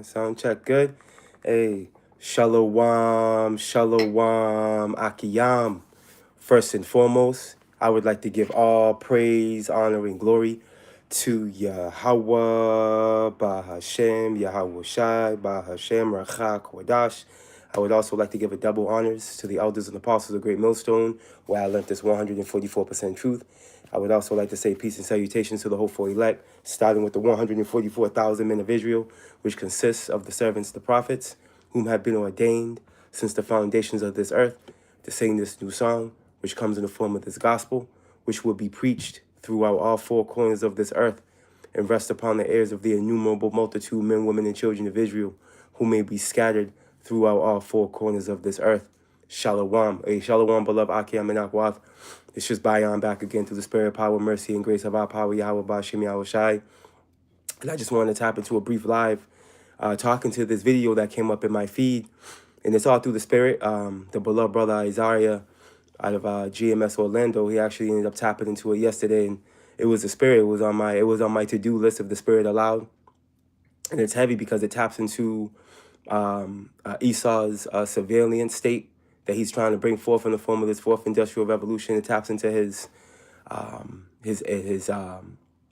Sound check good. Hey, shalom, shalom, akiyam. First and foremost, I would like to give all praise, honor, and glory to Yahweh, Bahashem, Yahweh Shai, Bahashem, Rachak, Kodash. I would also like to give a double honors to the elders and apostles of Great Millstone, where I learned this 144% truth. I would also like to say peace and salutations to the hopeful elect, starting with the 144,000 men of Israel, which consists of the servants, the prophets, whom have been ordained since the foundations of this earth, to sing this new song, which comes in the form of this gospel, which will be preached throughout all four corners of this earth, and rest upon the ears of the innumerable multitude, men, women, and children of Israel, who may be scattered throughout all four corners of this earth. Shalom. Hey, shalom, beloved Akim and Akwath. It's just Bayan back again through the spirit, power, mercy, and grace of our power, Yahweh Bashim Yahweh Shai. And I just wanted to tap into a brief live talking to this video that came up in my feed. And it's all through the spirit. The beloved brother Isaiah out of GMS Orlando, he actually ended up tapping into it yesterday. And it was the spirit. It was on my to-do list if the spirit allowed. And it's heavy because it taps into Esau's surveillance state that he's trying to bring forth in the form of this fourth industrial revolution. It taps into his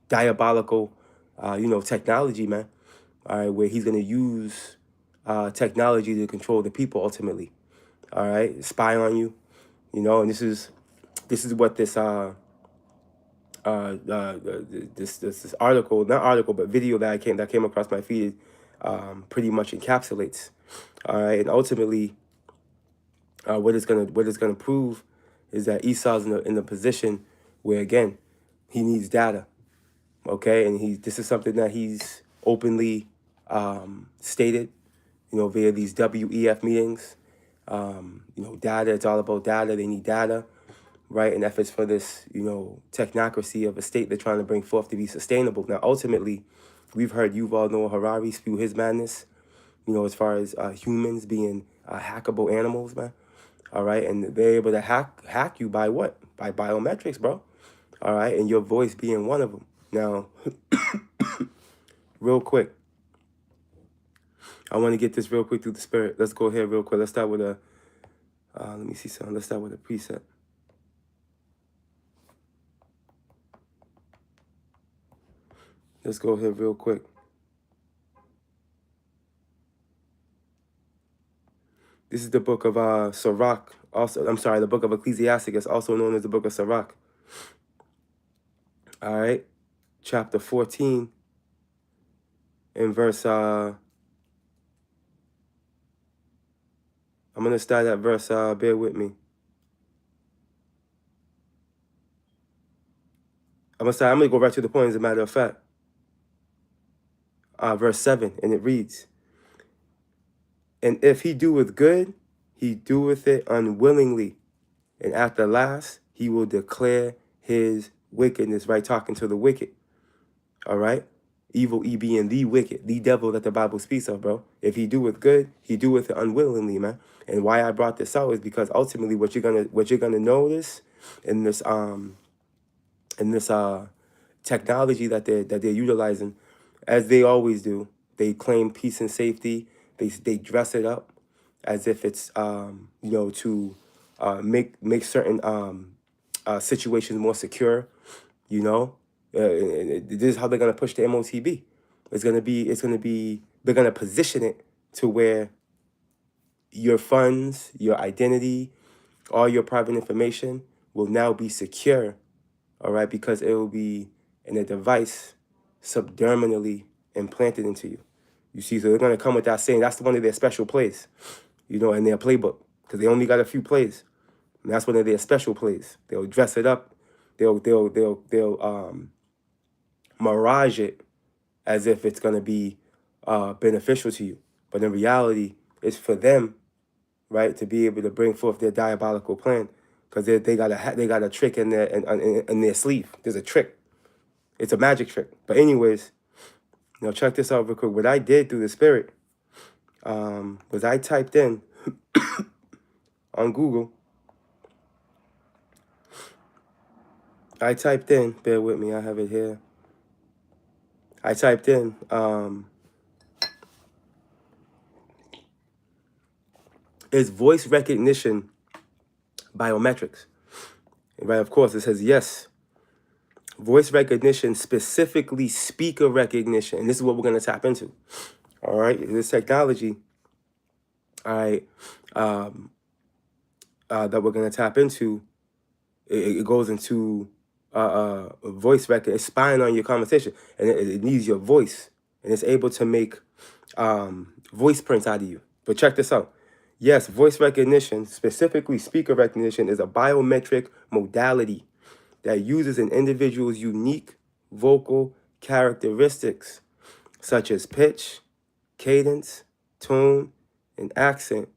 diabolical, technology, man. All right, where he's gonna use technology to control the people ultimately. All right, spy on you, and this is what this this article, not article, but video that came across my feed pretty much encapsulates. All right, and ultimately, what it's gonna prove is that Esau's in a position where, again, he needs data. Okay, and this is something that he's openly stated, via these WEF meetings. Data. It's all about data. They need data, right? And efforts for this, technocracy of a state they're trying to bring forth to be sustainable. Now, ultimately, we've heard Yuval Noah Harari spew his madness, as far as humans being hackable animals, man. All right, and they're able to hack you by what? By biometrics, bro. All right, and your voice being one of them. Now, real quick, I want to get this real quick through the spirit. Let's go ahead real quick. Let's start with a, let me see something. Let's start with a preset. Let's go ahead real quick. This is the book of Sirach. Also, I'm sorry, the book of Ecclesiasticus, also known as the book of Sirach. All right, chapter 14 and verse, I'm going to start at verse, bear with me. I'm going to go right to the point, as a matter of fact. Verse 7, and it reads, "And if he doeth good, he doeth it unwillingly. And at the last, he will declare his wickedness," right? Talking to the wicked. All right? Evil E being the wicked, the devil that the Bible speaks of, bro. If he doeth good, he doeth it unwillingly, man. And why I brought this out is because ultimately what you're gonna notice in this technology that they're utilizing, as they always do, they claim peace and safety. They dress it up as if it's to make certain situations more secure. You know, this is how they're gonna push the MOTB. They're gonna position it to where your funds, your identity, all your private information will now be secure. All right, because it will be in a device subdermally implanted into you. You see, so they're gonna come with that saying. That's one of their special plays, in their playbook, because they only got a few plays, and that's one of their special plays. They'll dress it up. They'll mirage it as if it's gonna be beneficial to you, but in reality, it's for them, right, to be able to bring forth their diabolical plan, because they got a trick in their sleeve. There's a trick. It's a magic trick. But anyways, check this out real quick. What I did through the Spirit was I typed in on Google. Bear with me, I have it here. I typed in is voice recognition biometrics? Right, of course, it says yes. Voice recognition, specifically speaker recognition. And this is what we're going to tap into. All right, this technology, all right, that we're going to tap into, it goes into voice recognition. It's spying on your conversation, and it needs your voice, and it's able to make voice prints out of you. But check this out. Yes, voice recognition, specifically speaker recognition, is a biometric modality that uses an individual's unique vocal characteristics, such as pitch, cadence, tone, and accent,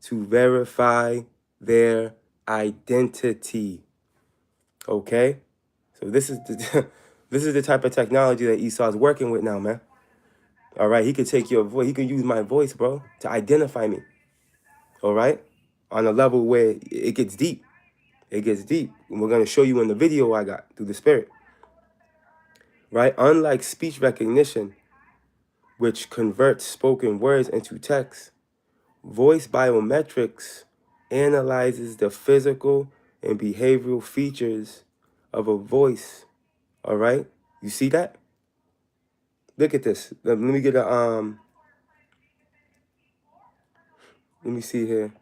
to verify their identity. Okay? So this is the type of technology that Esau's working with now, man. All right, he could take your voice. He could use my voice, bro, to identify me. All right? On a level where it gets deep. It gets deep. And we're going to show you in the video I got through the Spirit. Right? Unlike speech recognition, which converts spoken words into text, voice biometrics analyzes the physical and behavioral features of a voice. All right? You see that? Look at this. Let me get a let me see here.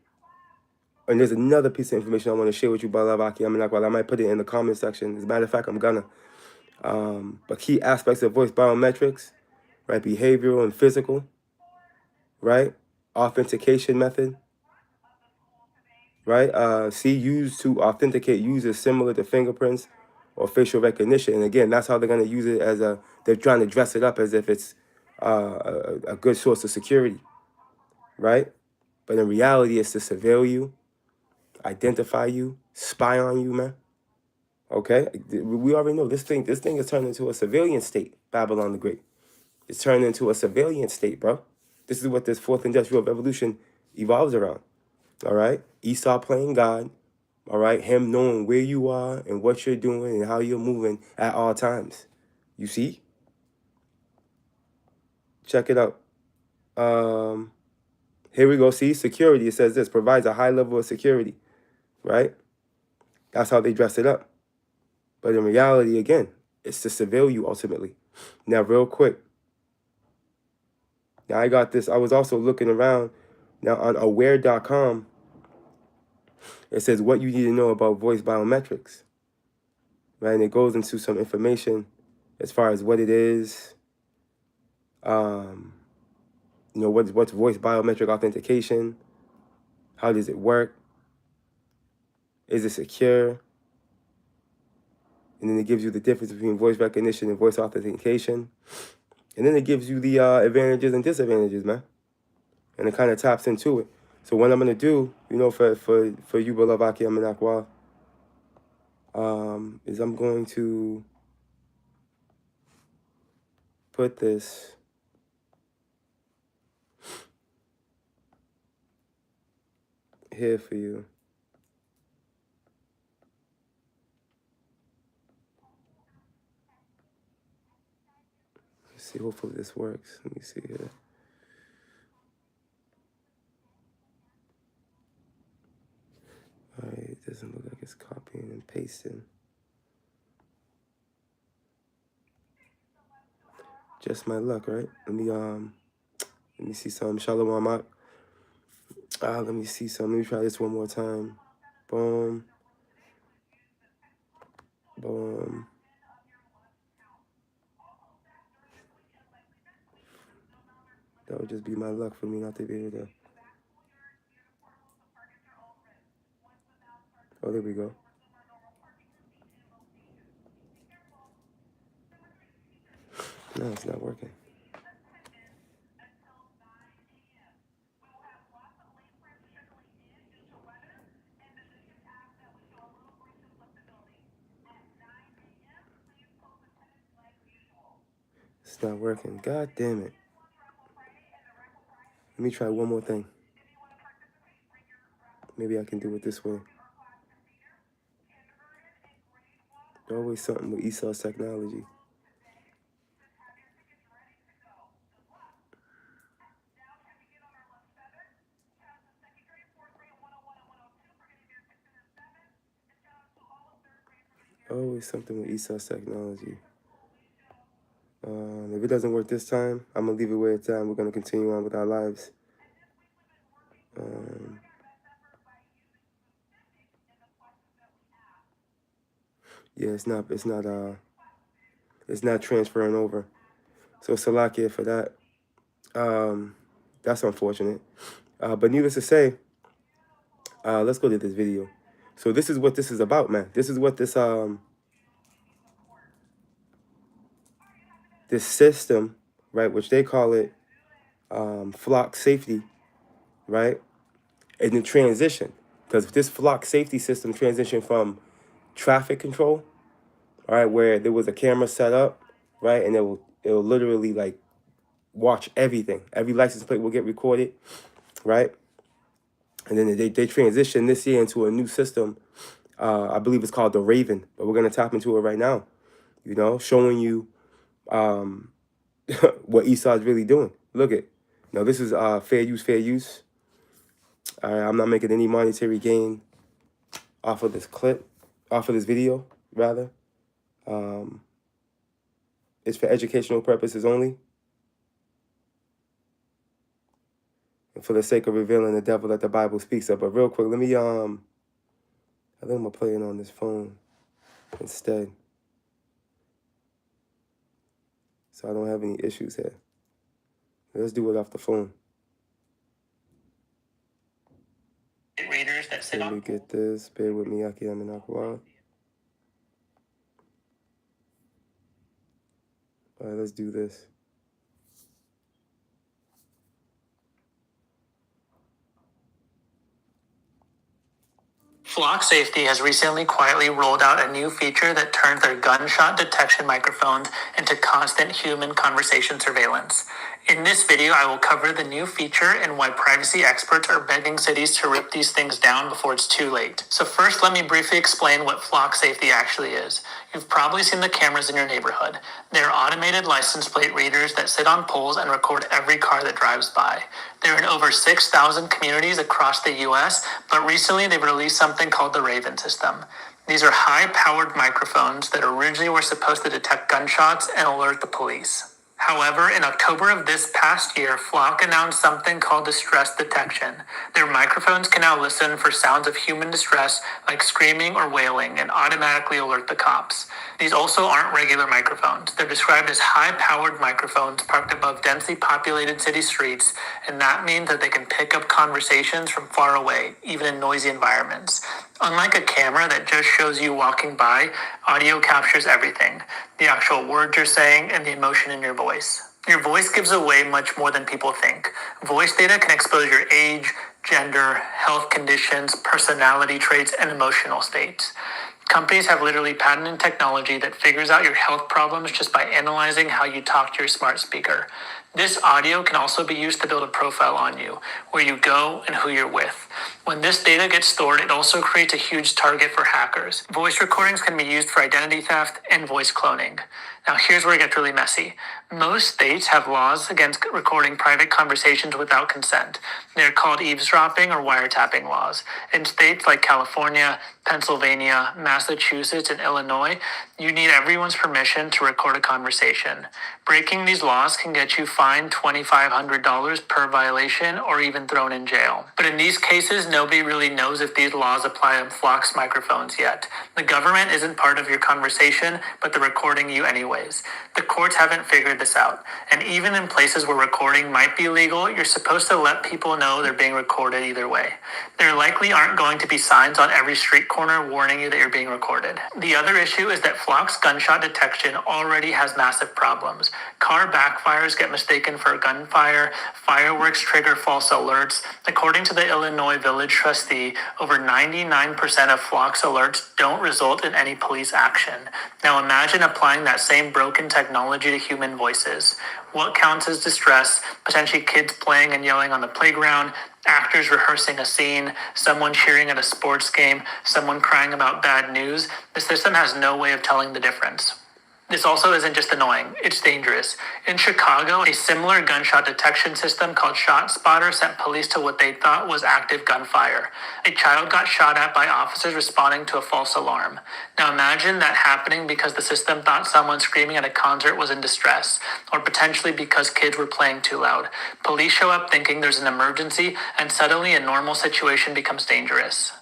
And there's another piece of information I want to share with you, Balabaki. I might put it in the comment section. As a matter of fact, I'm gonna. But key aspects of voice biometrics, right? Behavioral and physical, right? Authentication method, right? Used to authenticate users similar to fingerprints or facial recognition. And again, that's how they're gonna use it they're trying to dress it up as if it's a good source of security, right? But in reality, it's to surveil you, identify you, spy on you, man. Okay, we already know this thing. This thing is turned into a civilian state. Babylon the Great. It's turned into a civilian state, bro. This is what this fourth industrial revolution evolves around. All right, Esau playing God. All right, him knowing where you are and what you're doing and how you're moving at all times. You see? Check it out. Here we go. See, security. It says this provides a high level of security, right? That's how they dress it up. But in reality, again, it's to surveil you ultimately. Now, real quick. Now, I got this. I was also looking around. Now, on aware.com, it says what you need to know about voice biometrics. Right? And it goes into some information as far as what it is. What's voice biometric authentication? How does it work? Is it secure? And then it gives you the difference between voice recognition and voice authentication. And then it gives you the advantages and disadvantages, man. And it kind of taps into it. So what I'm going to do, for you, beloved Akiyam and Akwa, is I'm going to put this here for you. Let's see, hopefully this works. Let me see here. All right, it doesn't look like it's copying and pasting. Just my luck, right? Let me see some. Shalom. Let me see some. Let me try this one more time. Boom. Boom. That would just be my luck for me not to be able to. Oh, there we go. No, it's not working. It's not working. God damn it. Let me try one more thing. Maybe I can do it this way. Always something with Esau's technology. Always something with Esau's technology. If it doesn't work this time, I'm going to leave it where it's at. We're going to continue on with our lives. Yeah, it's not transferring over. So Salakia for that. That's unfortunate. But needless to say, let's go to this video. So this is what this is about, man. This is what this system, right, which they call it flock safety, right, and the transition, because this flock safety system transitioned from traffic control, all right, where there was a camera set up, right, and it will literally like watch everything. Every license plate will get recorded, right, and then they transitioned this year into a new system. I believe it's called the Raven, but we're gonna tap into it right now. Showing you what Esau is really doing. Look at, now this is fair use. All right, I'm not making any monetary gain off of this video, rather. It's for educational purposes only. And for the sake of revealing the devil that the Bible speaks of. But real quick, let me, I think I'm gonna play it on this phone instead, so I don't have any issues here. Let's do it off the phone. Readers that sit Let me get this. Bear with me, Akiyam and Akwa. All right, let's do this. Flock Safety has recently quietly rolled out a new feature that turns their gunshot detection microphones into constant human conversation surveillance. In this video, I will cover the new feature and why privacy experts are begging cities to rip these things down before it's too late. So first, let me briefly explain what Flock Safety actually is. You've probably seen the cameras in your neighborhood. They're automated license plate readers that sit on poles and record every car that drives by. They're in over 6,000 communities across the US, but recently they've released something called the Raven system. These are high-powered microphones that originally were supposed to detect gunshots and alert the police. However, in October of this past year, Flock announced something called distress detection. Their microphones can now listen for sounds of human distress like screaming or wailing and automatically alert the cops. These also aren't regular microphones. They're described as high-powered microphones parked above densely populated city streets, and that means that they can pick up conversations from far away, even in noisy environments. Unlike a camera that just shows you walking by, audio captures everything: the actual words you're saying and the emotion in your voice. Your voice gives away much more than people think. Voice data can expose your age, gender, health conditions, personality traits, and emotional states. Companies have literally patented technology that figures out your health problems just by analyzing how you talk to your smart speaker. This audio can also be used to build a profile on you, where you go and who you're with. When this data gets stored, it also creates a huge target for hackers. Voice recordings can be used for identity theft and voice cloning. Now, here's where it gets really messy. Most states have laws against recording private conversations without consent. They're called eavesdropping or wiretapping laws. In states like California, Pennsylvania, Massachusetts, and Illinois, you need everyone's permission to record a conversation. Breaking these laws can get you fined $2,500 per violation or even thrown in jail. But in these cases, nobody really knows if these laws apply to Flock's microphones yet. The government isn't part of your conversation, but they're recording you anyways. The courts haven't figured this out. And even in places where recording might be legal, you're supposed to let people know they're being recorded either way. There likely aren't going to be signs on every street corner warning you that you're being recorded. The other issue is that Flock's gunshot detection already has massive problems. Car backfires get mistaken for gunfire, fireworks trigger false alerts. According to the Illinois Village Trustee, over 99% of Flock's alerts don't result in any police action. Now imagine applying that same broken technology to human voices. What counts as distress? Potentially kids playing and yelling on the playground, actors rehearsing a scene, someone cheering at a sports game, someone crying about bad news. The system has no way of telling the difference. This also isn't just annoying, it's dangerous. In Chicago, a similar gunshot detection system called ShotSpotter sent police to what they thought was active gunfire. A child got shot at by officers responding to a false alarm. Now imagine that happening because the system thought someone screaming at a concert was in distress, or potentially because kids were playing too loud. Police show up thinking there's an emergency, and suddenly a normal situation becomes dangerous.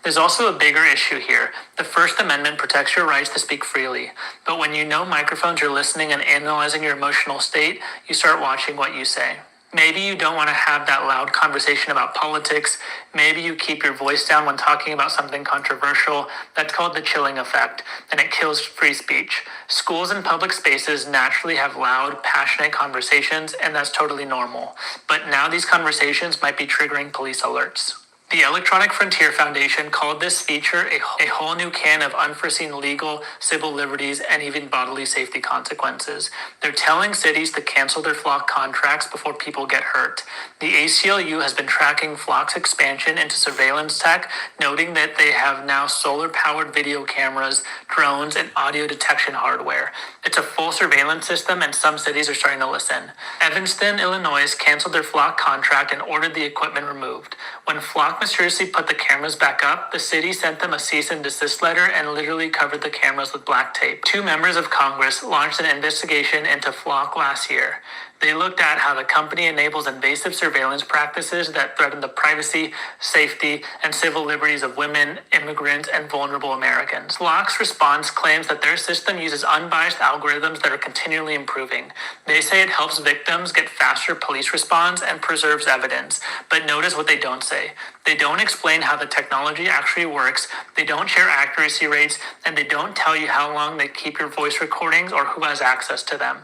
There's also a bigger issue here. The First Amendment protects your rights to speak freely. But when you know microphones are listening and analyzing your emotional state, you start watching what you say. Maybe you don't want to have that loud conversation about politics. Maybe you keep your voice down when talking about something controversial. That's called the chilling effect, and it kills free speech. Schools and public spaces naturally have loud, passionate conversations, and that's totally normal. But now these conversations might be triggering police alerts. The Electronic Frontier Foundation called this feature a whole new can of unforeseen legal, civil liberties, and even bodily safety consequences. They're telling cities to cancel their Flock contracts before people get hurt. The ACLU has been tracking Flock's expansion into surveillance tech, noting that they have now solar-powered video cameras, drones, and audio detection hardware. It's a full surveillance system, and some cities are starting to listen. Evanston, Illinois canceled their Flock contract and ordered the equipment removed. When Flock mysteriously put the cameras back up, the city sent them a cease and desist letter and literally covered the cameras with black tape. 2 members of Congress launched an investigation into Flock last year. They looked at how the company enables invasive surveillance practices that threaten the privacy, safety, and civil liberties of women, immigrants, and vulnerable Americans. Flock's response claims that their system uses unbiased algorithms that are continually improving. They say it helps victims get faster police response and preserves evidence. But notice what they don't say. They don't explain how the technology actually works, they don't share accuracy rates, and they don't tell you how long they keep your voice recordings or who has access to them.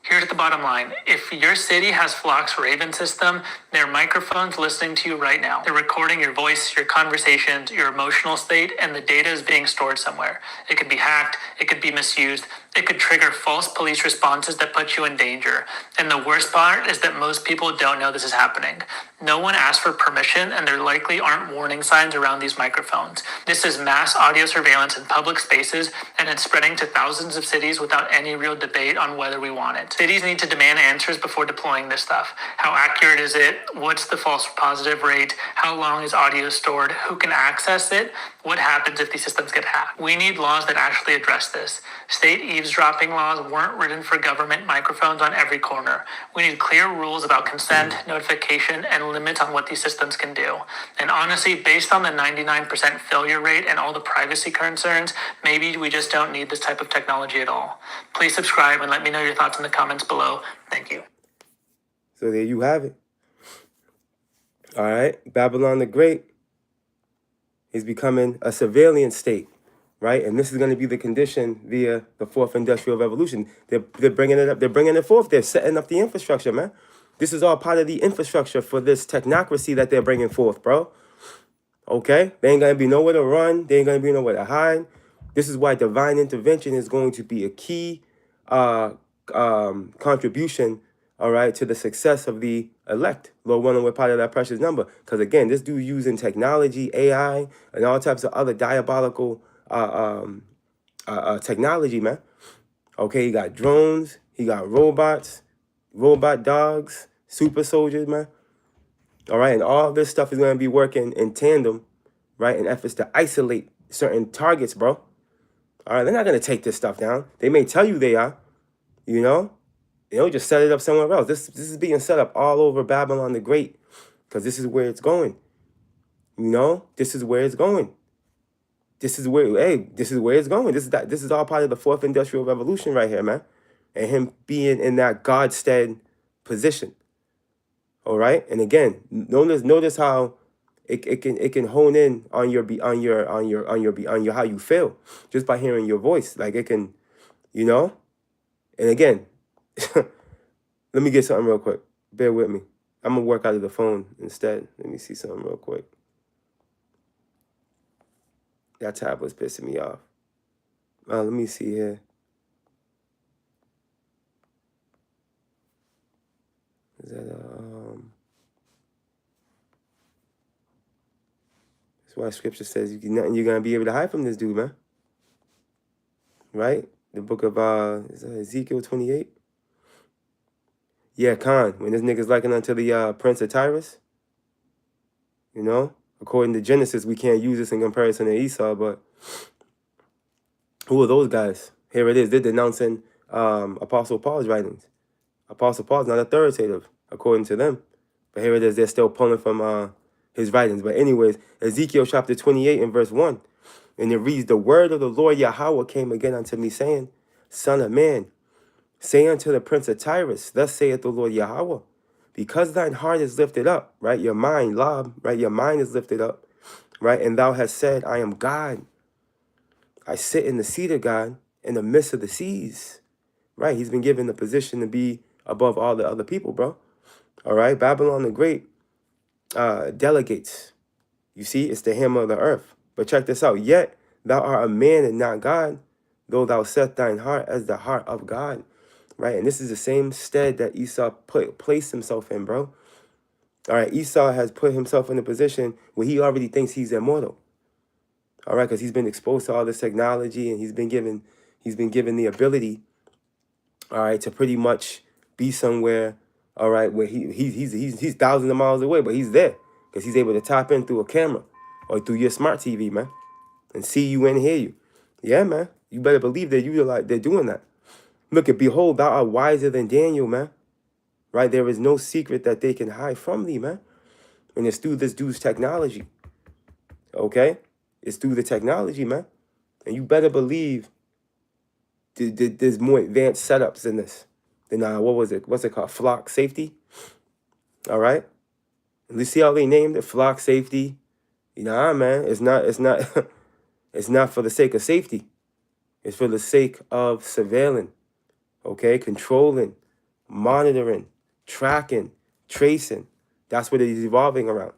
Here's the bottom line. If your city has Flock's Raven system, there are microphones listening to you right now. They're recording your voice, your conversations, your emotional state, and the data is being stored somewhere. It could be hacked, it could be misused, it could trigger false police responses that put you in danger. And the worst part is that most people don't know this is happening. No one asked for permission, and there likely aren't warning signs around these microphones. This is mass audio surveillance in public spaces, and it's spreading to thousands of cities without any real debate on whether we want it. Cities need to demand answers before deploying this stuff. How accurate is it? What's the false positive rate? How long is audio stored? Who can access it? What happens if these systems get hacked? We need laws that actually address this. State eavesdropping laws weren't written for government microphones on every corner. We need clear rules about consent, notification, and limits on what these systems can do. And honestly, based on the 99% failure rate and all the privacy concerns, maybe we just don't need this type of technology at all. Please subscribe and let me know your thoughts in the comments below. Thank you. So there you have it. All right, Babylon the Great. is becoming a surveillance state, right? And this is going to be the condition via the fourth industrial revolution. They're bringing it up. They're bringing it forth. They're setting up the infrastructure, man. This is all part of the infrastructure for this technocracy that they're bringing forth, bro. Okay? They ain't going to be nowhere to run. They ain't going to be nowhere to hide. This is why divine intervention is going to be a key contribution, all right, to the success of the elect. Lord willing, we're part of that precious number. Because again, this dude using technology, AI, and all types of other diabolical technology, man. Okay, he got drones, he got robots, robot dogs, super soldiers, man. All right, and all this stuff is going to be working in tandem, right, in efforts to isolate certain targets, bro. All right, they're not going to take this stuff down. They may tell you they are, you know. They'll just set it up somewhere else. This is being set up all over Babylon the Great, because this is where it's going. You know, this is where it's going. This is where, hey, this is where it's going. This is all part of the fourth industrial revolution right here, man. And him being in that Godstead position. All right. And again, notice how it can hone in on your how you feel just by hearing your voice. Like it can, you know. And again, let me get something real quick. Bear with me. I'm gonna work out of the phone instead. Let me see something real quick. That tab was pissing me off. Let me see here. Is that that's why scripture says nothing you're gonna be able to hide from this dude, man. Right? The book of is that Ezekiel 28? Yeah, Khan. When this nigga's likened unto the Prince of Tyrus. You know? According to Genesis, we can't use this in comparison to Esau, but who are those guys? Here it is. They're denouncing Apostle Paul's writings. Apostle Paul's not authoritative, according to them. But here it is. They're still pulling from his writings. But anyways, Ezekiel chapter 28 and verse 1. And it reads, the word of the Lord Yahweh came again unto me, saying, Son of man, say unto the Prince of Tyrus, thus saith the Lord Yahweh, because thine heart is lifted up, right? Your mind, Lob, right? Your mind is lifted up, right? And thou hast said, I am God. I sit in the seat of God in the midst of the seas, right? He's been given the position to be above all the other people, bro. All right? Babylon the Great delegates. You see, it's the hammer of the earth. But check this out. Yet thou art a man and not God, though thou set thine heart as the heart of God. Right? And this is the same stead that Esau placed himself in, bro. All right, Esau has put himself in a position where he already thinks he's immortal. All right, because he's been exposed to all this technology and he's been given the ability, all right, to pretty much be somewhere, all right, where he's thousands of miles away, but he's there because he's able to tap in through a camera or through your smart TV, man, and see you and hear you. Yeah, man, you better believe that they're doing that. Look at, behold, thou art wiser than Daniel, man. Right? There is no secret that they can hide from thee, man. And it's through this dude's technology. Okay? It's through the technology, man. And you better believe there's more advanced setups in this than, what's it called? Flock safety. All right? And you see how they named it? Flock safety. Man, it's not, it's not for the sake of safety. It's for the sake of surveilling. Okay? Controlling, monitoring, tracking, tracing. That's what it is evolving around.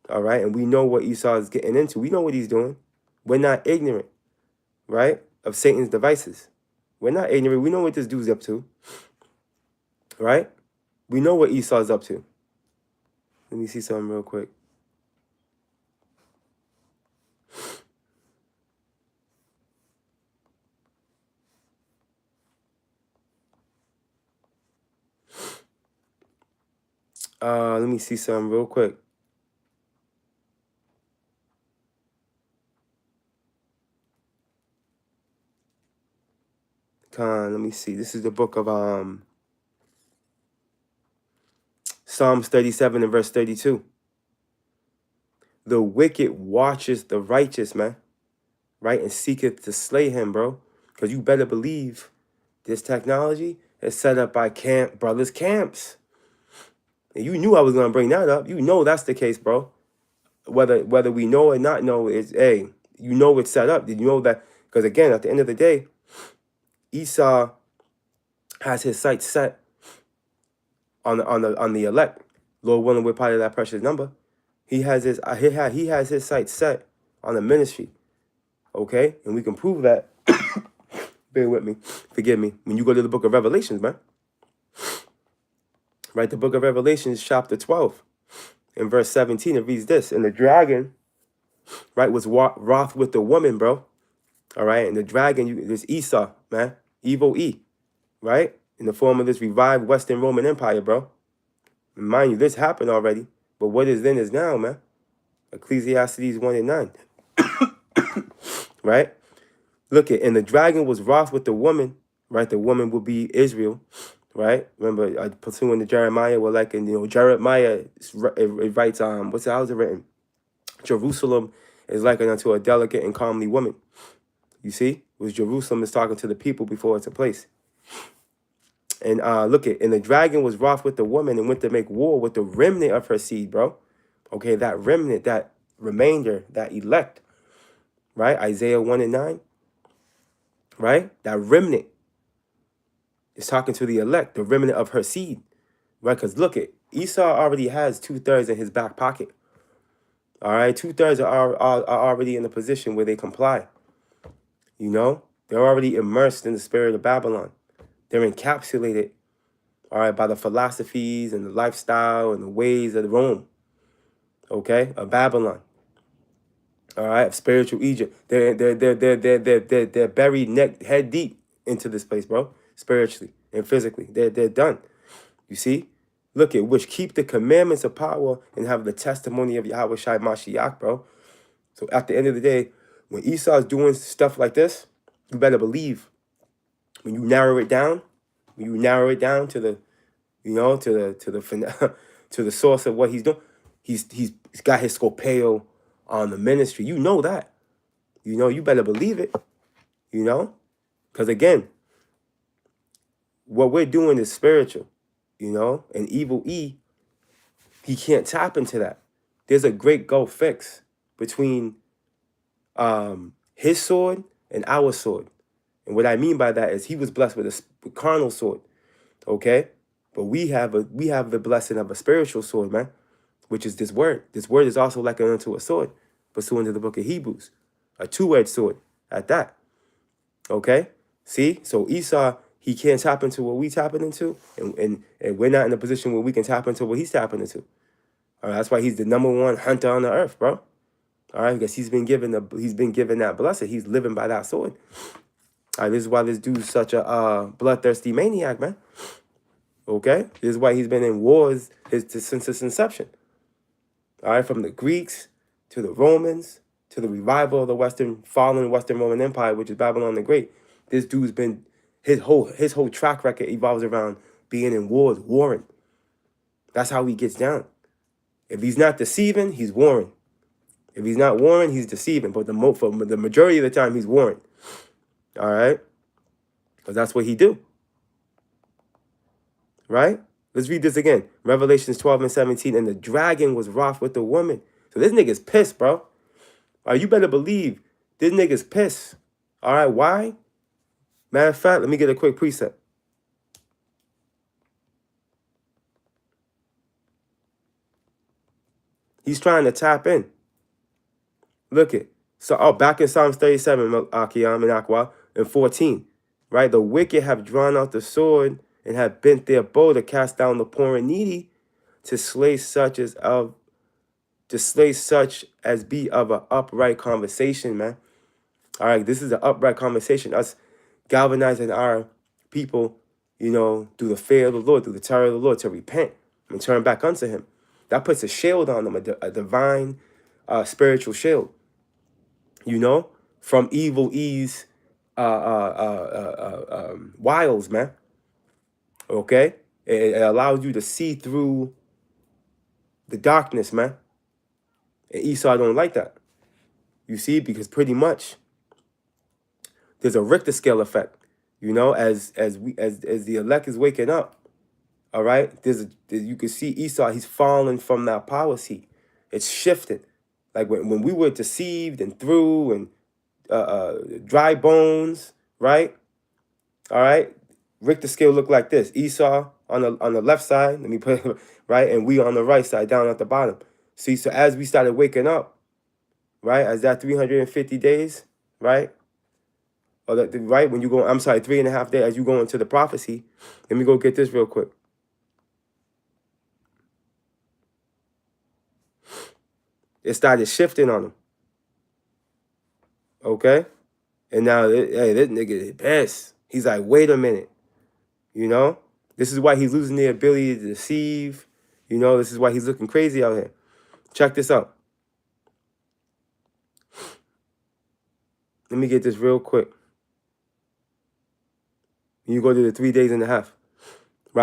All right. And we know what Esau is getting into. We know what he's doing. We're not ignorant, right, of Satan's devices. We're not ignorant. We know what this dude's up to. Right? We know what Esau's up to. Let me see something real quick. Let me see something real quick. Let me see. This is the book of Psalms 37 and verse 32. The wicked watches the righteous, man, right, and seeketh to slay him, bro. Because you better believe this technology is set up by brothers camps. And you knew I was going to bring that up. You know that's the case, bro. whether we know or not know, is, hey, you know it's set up. Did you know that? Because again, at the end of the day, Esau has his sights set on the elect. Lord willing, we're part of that precious number. He has his sights set on the ministry. Okay, and we can prove that. Bear with me, forgive me. When you go to the book of Revelations, man, right? The book of Revelations, chapter 12, in verse 17, it reads this: and the dragon, right, was wroth with the woman, bro. All right, and the dragon, this Esau, man, evil E, right, in the form of this revived Western Roman Empire, bro. And mind you, this happened already, but what is then is now, man. Ecclesiastes 1:9, right? Look at, and the dragon was wroth with the woman, right? The woman will be Israel, right? Remember, pursuing the Jeremiah, well, like, and Jeremiah, it writes, how's it written? Jerusalem is likened unto a delicate and comely woman. You see, it was Jerusalem is talking to the people before it's a place. And look at, and the dragon was wroth with the woman and went to make war with the remnant of her seed, bro. Okay, that remnant, that remainder, that elect, right? Isaiah 1:9, right? That remnant is talking to the elect, the remnant of her seed, right? Because look at, Esau already has 2/3 in his back pocket. All right, 2/3 are already in a position where they comply. You know, they're already immersed in the spirit of Babylon. They're encapsulated, all right, by the philosophies and the lifestyle and the ways of Rome, okay, of Babylon, all right, of spiritual Egypt. They're buried head deep into this place, bro, spiritually and physically. They're done. You see, look at, which keep the commandments of power and have the testimony of Yahweh Shai Mashiach, bro. So at the end of the day, when Esau's doing stuff like this, you better believe, when you narrow it down, to the, to the source of what he's doing, he's got his scopeo on the ministry. You know that. You better believe it. Because again, what we're doing is spiritual. And evil E, he can't tap into that. There's a great gulf fix between his sword and our sword. And what I mean by that is he was blessed with a carnal sword, okay? But we have the blessing of a spiritual sword, man, which is this word. This word is also likened unto a sword, pursuant to the book of Hebrews, a two-edged sword at that, okay? See? So Esau, he can't tap into what we tapping into, and we're not in a position where we can tap into what he's tapping into. All right, that's why he's the #1 hunter on the earth, bro. All right, because he's been given that blessing. He's living by that sword. All right, this is why this dude's such a bloodthirsty maniac, man. Okay, this is why he's been in wars since his inception. All right, from the Greeks to the Romans to the revival of the fallen Western Roman Empire, which is Babylon the Great. This dude's been, his whole track record evolves around being in wars, warring. That's how he gets down. If he's not deceiving, he's warring. If he's not warring, he's deceiving. But for the majority of the time, he's warring. All right? Because that's what he do. Right? Let's read this again. Revelations 12:17. And the dragon was wroth with the woman. So this nigga's pissed, bro. All right, you better believe this nigga's pissed. All right, why? Matter of fact, let me get a quick precept. He's trying to tap in. Look it. So, back in Psalms 37, Akiyam and Aqua, and 14, right? The wicked have drawn out the sword and have bent their bow to cast down the poor and needy, to slay such as be of an upright conversation, man. All right, this is an upright conversation. Us galvanizing our people, through the fear of the Lord, through the terror of the Lord, to repent and turn back unto him. That puts a shield on them, a divine spiritual shield, from evil E's wiles, man. Okay? It allows you to see through the darkness, man. And Esau don't like that. You see, because pretty much there's a Richter scale effect, as the elect is waking up. All right, you can see Esau, he's falling from that power seat. It's shifting. Like when we were deceived and through and dry bones, right? All right. Richter scale looked like this. Esau on the left side, let me put it right, and we on the right side, down at the bottom. See, so as we started waking up, right, as that 350 days, right, or right when you go, I'm sorry, 3.5 days as you go into the prophecy. Let me go get this real quick. It started shifting on him. Okay, and now, hey, this nigga is pissed. He's like, wait a minute, you know, this is why he's losing the ability to deceive. You know, this is why he's looking crazy out here. Check this out. Let me get this real quick. You go to the 3.5 days. Right,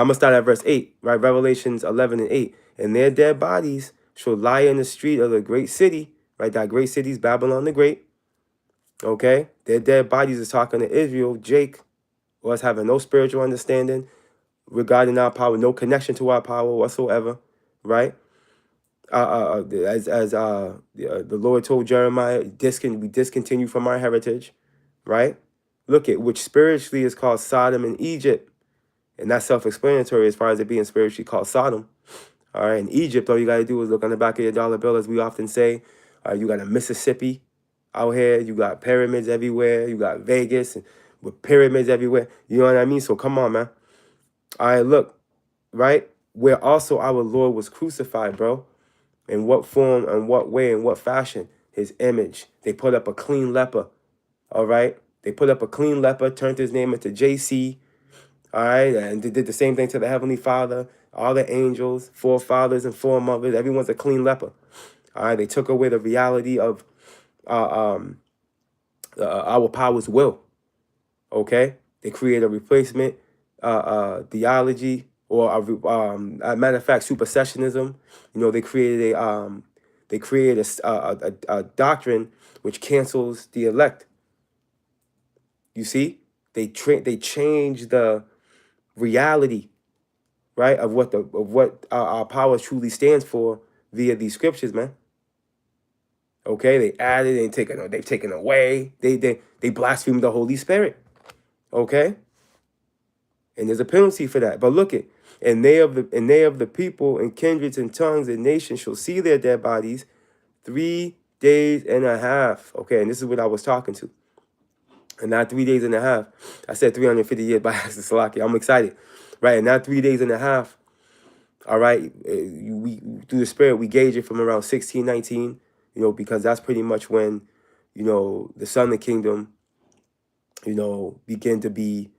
I'm going to start at verse 8, right? Revelations 11 and 8. And their dead bodies shall lie in the street of the great city, right? That great city is Babylon the Great. Okay? Their dead bodies is talking to Israel. Jake was having no spiritual understanding regarding our power, no connection to our power whatsoever, right? As the Lord told Jeremiah, we discontinue from our heritage, right? Look at which spiritually is called Sodom and Egypt. And that's self-explanatory as far as it being spiritually called Sodom. All right, in Egypt, all you got to do is look on the back of your dollar bill, as we often say. You got a Mississippi out here. You got pyramids everywhere. You got Vegas with pyramids everywhere. You know what I mean? So come on, man. All right, look, right? Where also our Lord was crucified, bro. In what form and what way and what fashion? His image. They put up a clean leper. All right? They put up a clean leper, turned his name into JC. All right? And they did the same thing to the Heavenly Father, all the angels, forefathers and foremothers. Everyone's a clean leper. All right? They took away the reality of our power's will. Okay? They created a replacement theology, or a matter of fact, supersessionism. You know, they created a doctrine which cancels the elect. You see, they change the reality, right, of what our power truly stands for via these scriptures, man. Okay, they added and they've taken away. They blaspheme the Holy Spirit. Okay, and there's a penalty for that. But look it, and they of the people and kindreds and tongues and nations shall see their dead bodies 3.5 days. Okay, and this is what I was talking to. And not 3.5 days. I said 350 years by accident. I'm excited, right? And not 3.5 days. All right, we through the Spirit we gauge it from around 1619. You know, because that's pretty much when, you know, the Southern Kingdom, you know, begin to be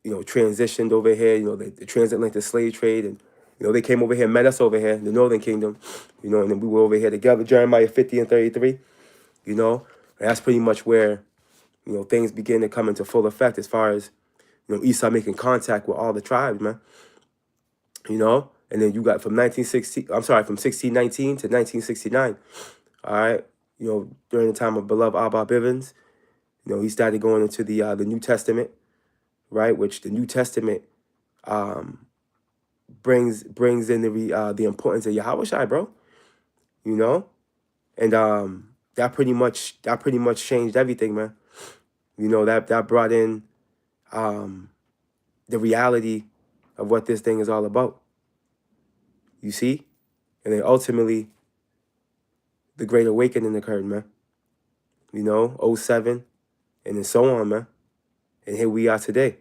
transitioned over here, you know, the transatlantic slave trade. And, you know, they came over here, met us over here, the Northern Kingdom, you know, and then we were over here together, Jeremiah 50 and 33, you know, and that's pretty much where, you know, things begin to come into full effect as far as, you know, Esau making contact with all the tribes, man, you know, and then you got from 1619 to 1969, all right, you know, during the time of beloved Abba Bivens, you know, he started going into the New Testament, right? Which the New Testament brings in the importance of Yahushua, bro. You know, and that pretty much changed everything, man. You know, that brought in the reality of what this thing is all about. You see, and then ultimately the Great Awakening occurred, man. You know, '07, and then so on, man. And here we are today,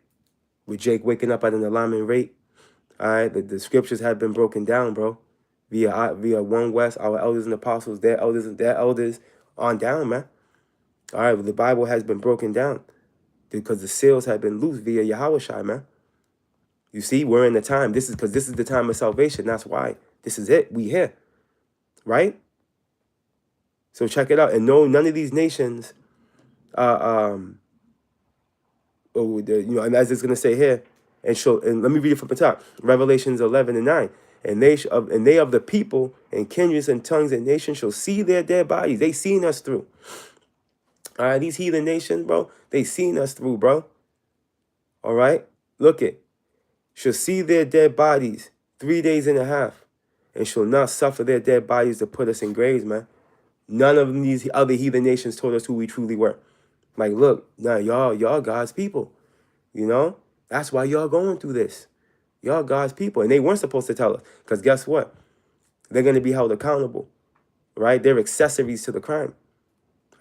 with Jake waking up at an alarming rate. All right, the scriptures have been broken down, bro, via One West, our elders and apostles, their elders on down, man. All right, the Bible has been broken down because the seals have been loosed via Yahushua, man. You see, we're in the time. This is the time of salvation. That's why this is it. We here, right? So check it out. And no, none of these nations, and as it's gonna say here, and let me read it from the top. Revelations 11 and 9. And they of the people and kindreds and tongues and nations shall see their dead bodies. They seen us through. All right, these heathen nations, bro, they seen us through, bro. All right, look it. Shall see their dead bodies 3.5 days. and shall not suffer their dead bodies to put us in graves, man. None of these other heathen nations told us who we truly were. Like, look, now y'all God's people. You know? That's why y'all going through this. Y'all God's people. And they weren't supposed to tell us. Because guess what? They're going to be held accountable. Right? They're accessories to the crime.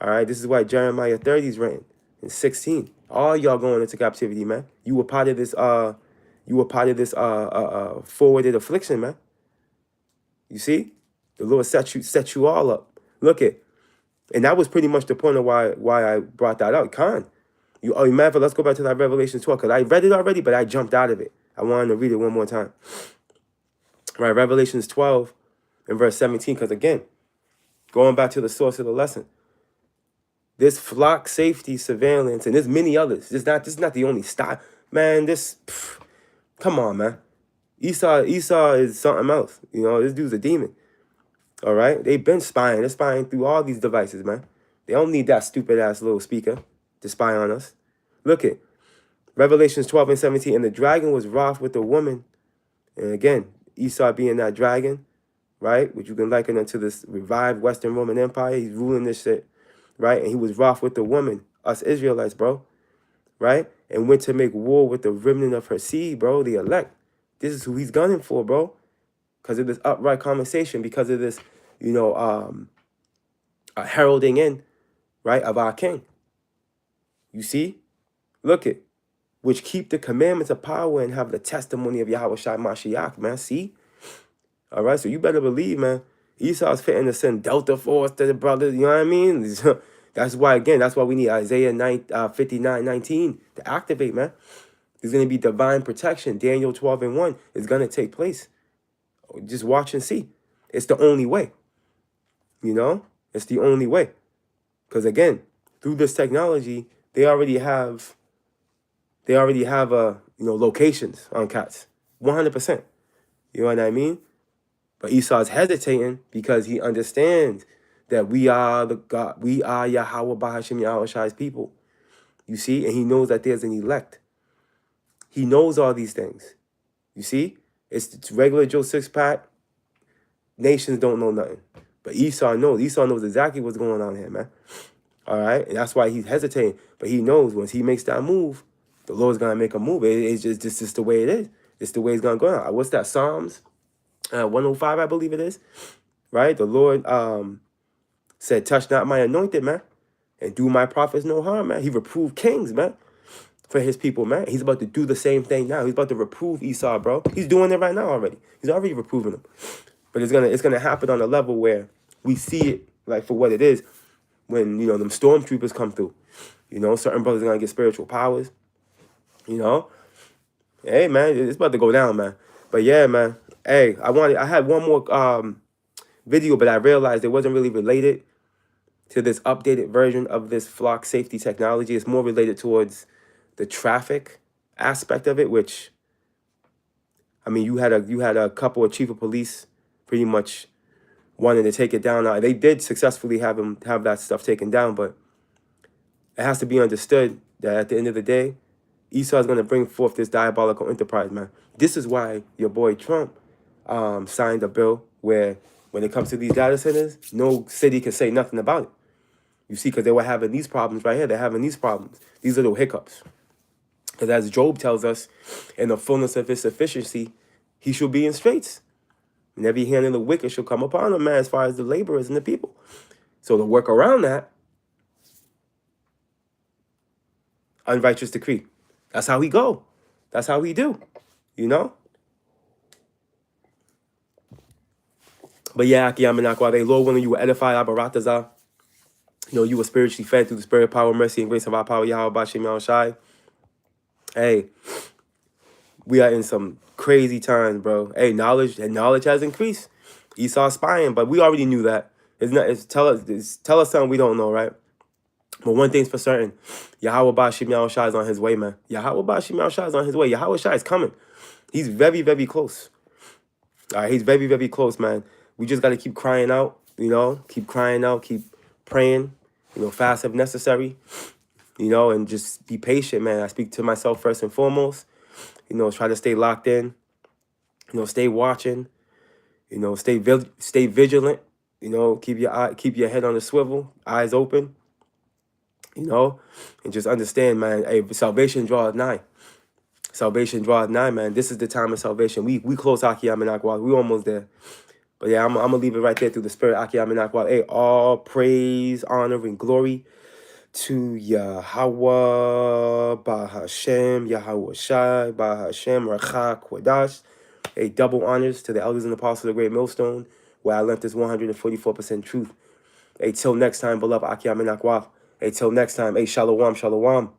All right? This is why Jeremiah 30 is written in 16. All y'all going into captivity, man. You were part of this forwarded affliction, man. You see? The Lord set you all up. Look at. And that was pretty much the point of why I brought that out. Matter of fact, let's go back to that Revelation 12, because I read it already, but I jumped out of it. I wanted to read it one more time. Right, Revelations 12 and verse 17, because again, going back to the source of the lesson, this flock safety surveillance, and there's many others. This is not the only style. Man, come on, man. Esau is something else. You know, this dude's a demon. All right? They've been spying. They're spying through all these devices, man. They don't need that stupid-ass little speaker to spy on us. Look at Revelations 12 and 17. And the dragon was wroth with the woman. And again, Esau being that dragon, right? Which you can liken unto this revived Western Roman Empire. He's ruling this shit, right? And he was wroth with the woman, us Israelites, bro, right? And went to make war with the remnant of her seed, bro, the elect. This is who he's gunning for, bro. Because of this upright conversation, because of this, heralding in, right, of our king. You see? Look it. Which keep the commandments of power and have the testimony of Yahweh Shai Mashiach, man. See? All right, so you better believe, man. Esau's fitting to send Delta Force to the brothers, you know what I mean? That's why we need Isaiah 59:19 to activate, man. There's going to be divine protection. Daniel 12 and 1 is going to take place. Just watch and see. It's the only way. You know? It's the only way. Because again, through this technology, they already have locations on cats. 100%. You know what I mean? But Esau's hesitating because he understands that we are Yahweh Bahashim Yahushai's people. You see? And he knows that there's an elect. He knows all these things. You see? It's regular Joe six-pack. Nations don't know nothing. But Esau knows. Esau knows exactly what's going on here, man. All right? And that's why he's hesitating. But he knows once he makes that move, the Lord's going to make a move. It's just the way it is. It's the way it's going to go on. What's that? Psalms 105, I believe it is. Right? The Lord said, touch not my anointed, man. And do my prophets no harm, man. He reproved kings, man. For his people, man. He's about to do the same thing now. He's about to reprove Esau, bro. He's doing it right now already. He's already reproving him. But it's gonna happen on a level where we see it like for what it is when, them stormtroopers come through. Certain brothers are gonna get spiritual powers. Hey, man, it's about to go down, man. But yeah, man. Hey, I had one more video, but I realized it wasn't really related to this updated version of this flock safety technology. It's more related towards the traffic aspect of it, which, I mean, you had a couple of chief of police pretty much wanting to take it down. Now, they did successfully have that stuff taken down, but it has to be understood that at the end of the day, Esau is going to bring forth this diabolical enterprise, man. This is why your boy Trump signed a bill where when it comes to these data centers, no city can say nothing about it. You see, because they were having these problems right here. They're having these problems, these little hiccups. Because as Job tells us, in the fullness of his sufficiency, he shall be in straits. And every hand of the wicked shall come upon him, man, as far as the laborers and the people. So to work around that, unrighteous decree. That's how he go. That's how he do. But yeah, Akiyamanakwa, Lord willing, you will edify Abaratazah. You were spiritually fed through the spirit, power, mercy, and grace of our power, Yahweh Bashem Yahushai. Hey, we are in some crazy times, bro. Hey, knowledge has increased. Esau spying, but we already knew that. Tell us something we don't know, right? But one thing's for certain, Yahweh Bashem Yahushai is on his way, man. Yahweh Bashem Yahushai is on his way. Yahweh Shai is coming. He's very, very close. All right, he's very, very close, man. We just got to keep crying out, keep crying out, keep praying, fast if necessary, and just be patient, man. I speak to myself first and foremost, try to stay locked in, stay watching, You know, stay vigilant. You know, keep your head on the swivel, eyes open. You know, and just understand, man. Hey, salvation draws nigh. Salvation draws nigh, man. This is the time of salvation. We close Akiyamanakwa. We almost there. But yeah, I'm gonna leave it right there through the spirit. Akiyamanakwa. Hey, all praise, honor, and glory to Yahweh, Bahashem, Yahweh Shai, Bahashem, Rakha, Kwadash. Hey, double honors to the elders and apostles of the Great Millstone, where I learned this 144% truth. Hey, till next time, beloved Akiyamanakwa. Hey, till next time. Hey, Shalom, Shalom.